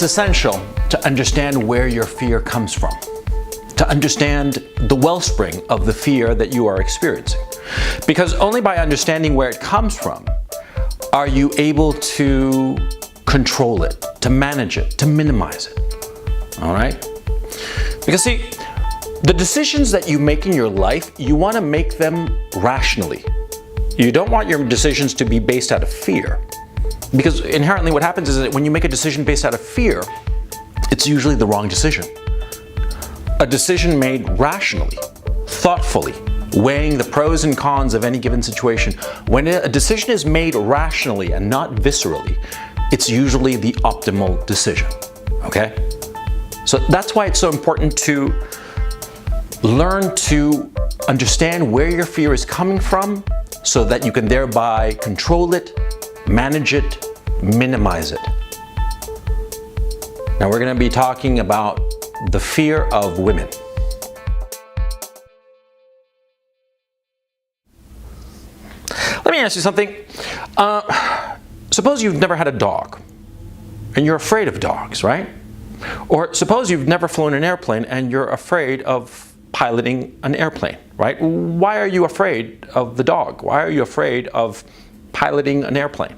It's essential to understand where your fear comes from, to understand the wellspring of the fear that you are experiencing. Because only by understanding where it comes from are you able to control it, to manage it, to minimize it. All right? Because see, the decisions that you make in your life, you want to make them rationally. You don't want your decisions to be based out of fear. Because inherently what happens is that when you make a decision based out of fear, it's usually the wrong decision. A decision made rationally, thoughtfully, weighing the pros and cons of any given situation. When a decision is made rationally and not viscerally, it's usually the optimal decision, okay? So that's why it's so important to learn to understand where your fear is coming from so that you can thereby control it, manage it, minimize it. Now we're going to be talking about the fear of women. Let me ask you something. Suppose you've never had a dog and you're afraid of dogs, right? Or suppose you've never flown an airplane and you're afraid of piloting an airplane, right? Why are you afraid of the dog? Why are you afraid of piloting an airplane?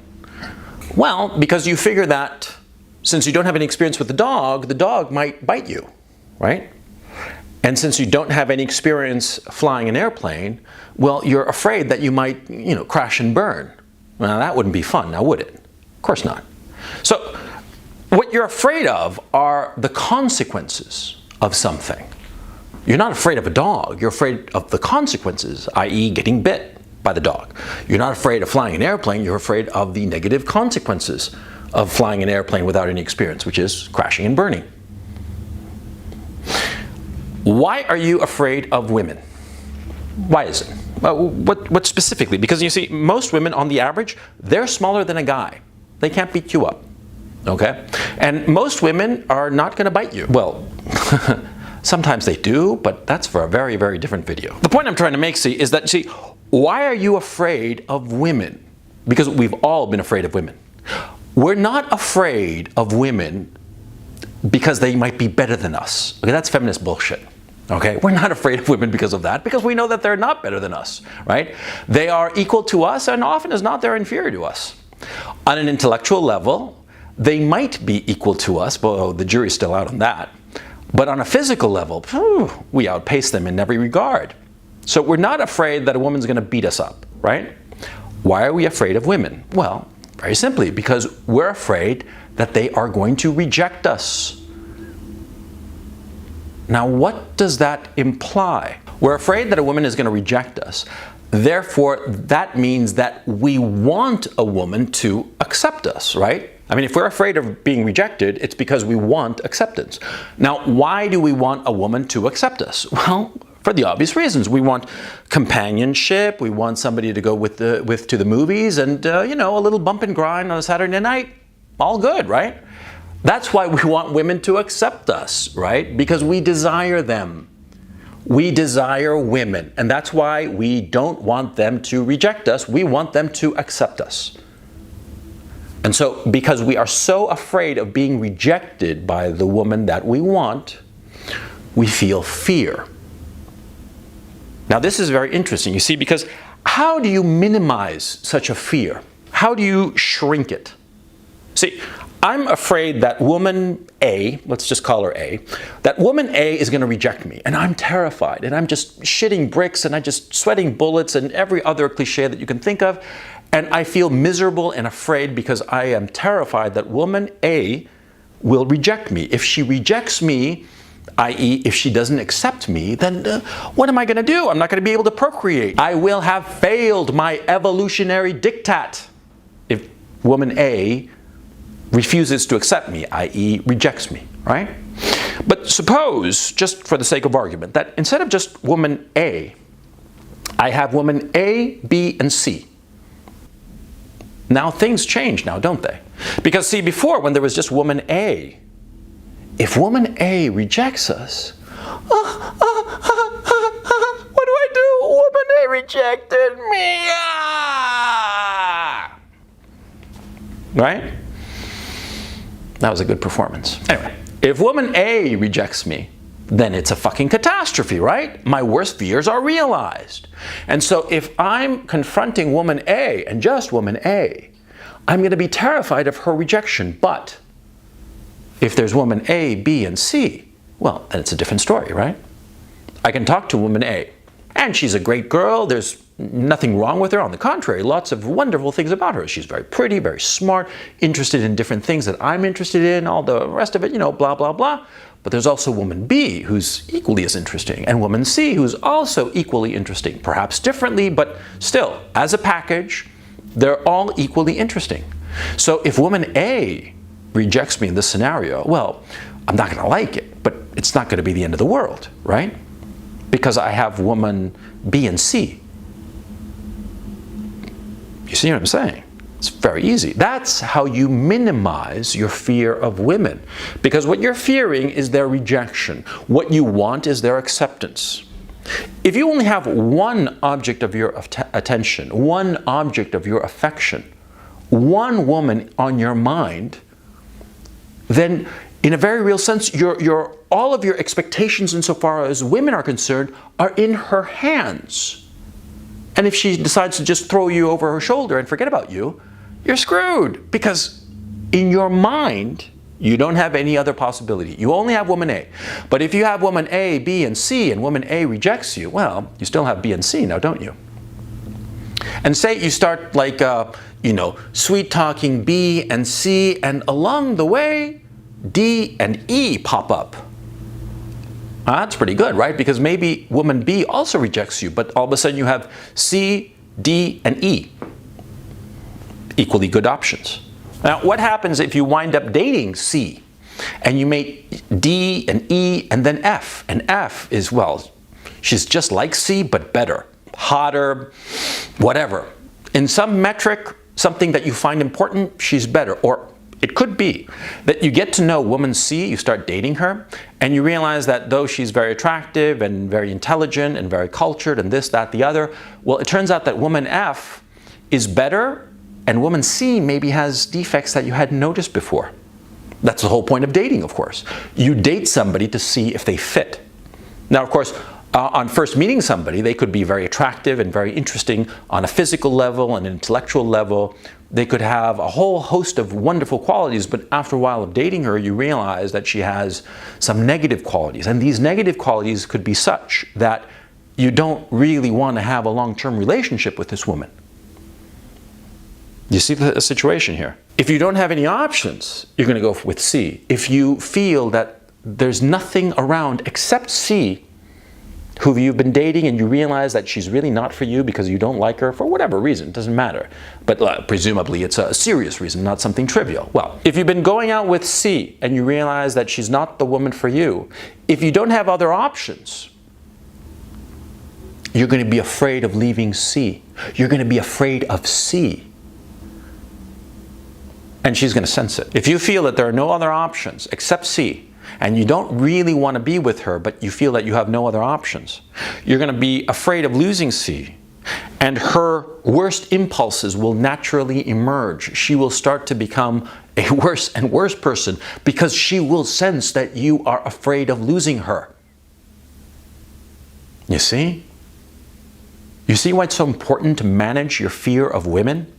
Well, because you figure that since you don't have any experience with the dog might bite you, right? And since you don't have any experience flying an airplane, well, you're afraid that you might, crash and burn. Well, that wouldn't be fun, now would it? Of course not. So, what you're afraid of are the consequences of something. You're not afraid of a dog, you're afraid of the consequences, i.e. getting bit by the dog. You're not afraid of flying an airplane, you're afraid of the negative consequences of flying an airplane without any experience, which is crashing and burning. Why are you afraid of women? Why is it? What specifically? Because you see, most women on the average, they're smaller than a guy. They can't beat you up, okay? And most women are not going to bite you. Well, sometimes they do, but that's for a very, very different video. The point I'm trying to make, is that, why are you afraid of women? Because we've all been afraid of women. We're not afraid of women because they might be better than us. Okay, that's feminist bullshit. Okay, we're not afraid of women because of that, because we know that they're not better than us, right? They are equal to us, and often as not, they're inferior to us. On an intellectual level, they might be equal to us, but the jury's still out on that. But on a physical level, we outpace them in every regard. So we're not afraid that a woman's going to beat us up, right? Why are we afraid of women? Well, very simply, because we're afraid that they are going to reject us. Now, what does that imply? We're afraid that a woman is going to reject us. Therefore, that means that we want a woman to accept us, right? I mean, if we're afraid of being rejected, it's because we want acceptance. Now, why do we want a woman to accept us? Well, for the obvious reasons. We want companionship, we want somebody to go with to the movies, and a little bump and grind on a Saturday night. All good, right? That's why we want women to accept us, right? Because we desire them. We desire women, and that's why we don't want them to reject us. We want them to accept us. And so, because we are so afraid of being rejected by the woman that we want, we feel fear. Now, this is very interesting, you see, because how do you minimize such a fear? How do you shrink it? See, I'm afraid that woman A, let's just call her A, that woman A is going to reject me, and I'm terrified, and I'm just shitting bricks, and I'm just sweating bullets, and every other cliche that you can think of, and I feel miserable and afraid because I am terrified that woman A will reject me. If she rejects me, i.e. if she doesn't accept me, then what am I going to do? I'm not going to be able to procreate. I will have failed my evolutionary diktat if woman A refuses to accept me, i.e. rejects me, right? But suppose, just for the sake of argument, that instead of just woman A, I have woman A, B, and C. Now things change now, don't they? Because see, before when there was just woman A, if woman A rejects us, what do I do? Woman A rejected me. Right? That was a good performance. Anyway, if woman A rejects me, then it's a fucking catastrophe, right? My worst fears are realized. And so if I'm confronting woman A, and just woman A, I'm going to be terrified of her rejection. But if there's woman A, B, and C, well, then it's a different story, right? I can talk to woman A, and she's a great girl. There's nothing wrong with her. On the contrary, lots of wonderful things about her. She's very pretty, very smart, interested in different things that I'm interested in, all the rest of it, blah, blah, blah. But there's also woman B, who's equally as interesting, and woman C, who's also equally interesting, perhaps differently, but still, as a package, they're all equally interesting. So if woman A rejects me in this scenario, well, I'm not going to like it, but it's not going to be the end of the world, right? Because I have woman B and C. You see what I'm saying? It's very easy. That's how you minimize your fear of women. Because what you're fearing is their rejection. What you want is their acceptance. If you only have one object of your attention, one object of your affection, one woman on your mind, then in a very real sense, all of your expectations insofar as women are concerned are in her hands. And if she decides to just throw you over her shoulder and forget about you, you're screwed. Because in your mind, you don't have any other possibility. You only have woman A. But if you have woman A, B, and C, and woman A rejects you, well, you still have B and C now, don't you? And say you start sweet talking B and C, and along the way, D and E pop up. That's pretty good, right? Because maybe woman B also rejects you, but all of a sudden you have C, D, and E. Equally good options. Now, what happens if you wind up dating C and you make D and E and then F? And F is, well, she's just like C, but better, hotter, whatever. In some metric, something that you find important, she's better. Or it could be that you get to know woman C, you start dating her, and you realize that though she's very attractive and very intelligent and very cultured and this, that, the other, well, it turns out that woman F is better, and woman C maybe has defects that you hadn't noticed before. That's the whole point of dating, of course. You date somebody to see if they fit. Now, of course, on first meeting somebody, they could be very attractive and very interesting on a physical level and an intellectual level. They could have a whole host of wonderful qualities, but after a while of dating her, you realize that she has some negative qualities. And these negative qualities could be such that you don't really want to have a long-term relationship with this woman. You see the situation here? If you don't have any options, you're going to go with C. If you feel that there's nothing around except C, who you've been dating, and you realize that she's really not for you because you don't like her for whatever reason, it doesn't matter. But presumably it's a serious reason, not something trivial. Well, if you've been going out with C and you realize that she's not the woman for you, if you don't have other options, you're going to be afraid of leaving C. You're going to be afraid of C. And she's going to sense it. If you feel that there are no other options except C, and you don't really want to be with her, but you feel that you have no other options, you're going to be afraid of losing C. And her worst impulses will naturally emerge. She will start to become a worse and worse person because she will sense that you are afraid of losing her. You see? You see why it's so important to manage your fear of women?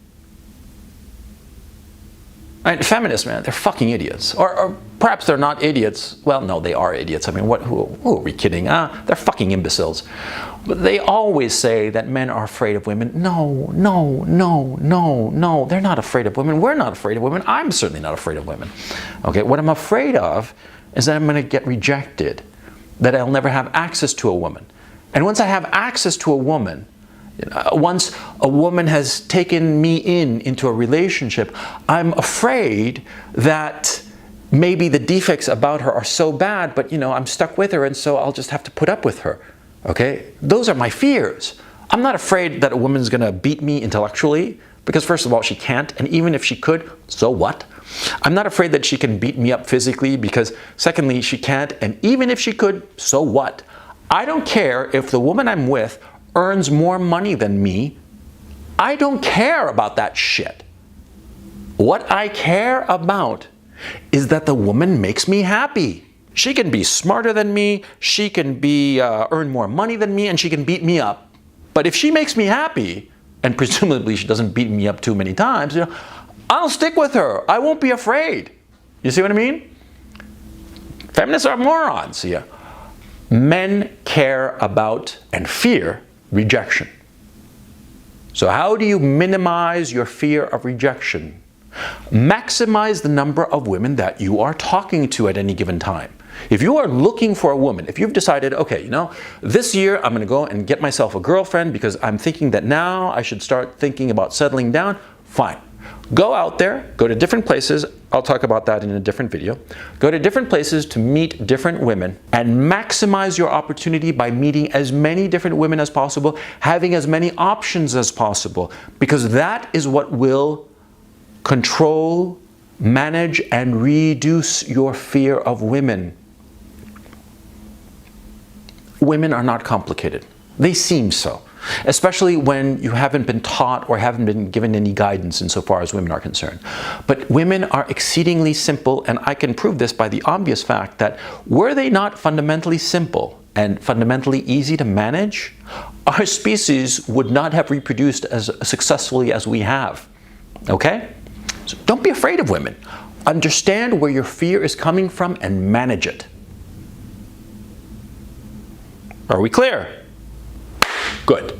Right, feminists, man, they're fucking idiots. Or perhaps they're not idiots. Well, no, they are idiots. I mean, who are we kidding? They're fucking imbeciles. But they always say that men are afraid of women. No, they're not afraid of women. We're not afraid of women. I'm certainly not afraid of women. Okay, what I'm afraid of is that I'm going to get rejected, that I'll never have access to a woman. And once I have access to a woman, once a woman has taken me into a relationship, I'm afraid that maybe the defects about her are so bad, but I'm stuck with her, and so I'll just have to put up with her. Okay? Those are my fears. I'm not afraid that a woman's going to beat me intellectually, because first of all, she can't, and even if she could, so what? I'm not afraid that she can beat me up physically, because secondly, she can't, and even if she could, so what? I don't care if the woman I'm with earns more money than me. I don't care about that shit. What I care about is that the woman makes me happy. She can be smarter than me, she can be earn more money than me, and she can beat me up. But if she makes me happy, and presumably she doesn't beat me up too many times, I'll stick with her. I won't be afraid. You see what I mean? Feminists are morons here. Men care about and fear rejection. So how do you minimize your fear of rejection? Maximize the number of women that you are talking to at any given time. If you are looking for a woman, if you've decided, okay, this year I'm going to go and get myself a girlfriend because I'm thinking that now I should start thinking about settling down, fine. Go out there, go to different places. I'll talk about that in a different video. Go to different places to meet different women and maximize your opportunity by meeting as many different women as possible, having as many options as possible, because that is what will control, manage, and reduce your fear of women. Women are not complicated. They seem so, especially when you haven't been taught or haven't been given any guidance insofar as women are concerned. But women are exceedingly simple, and I can prove this by the obvious fact that were they not fundamentally simple and fundamentally easy to manage, our species would not have reproduced as successfully as we have. Okay? So don't be afraid of women. Understand where your fear is coming from and manage it. Are we clear? Good.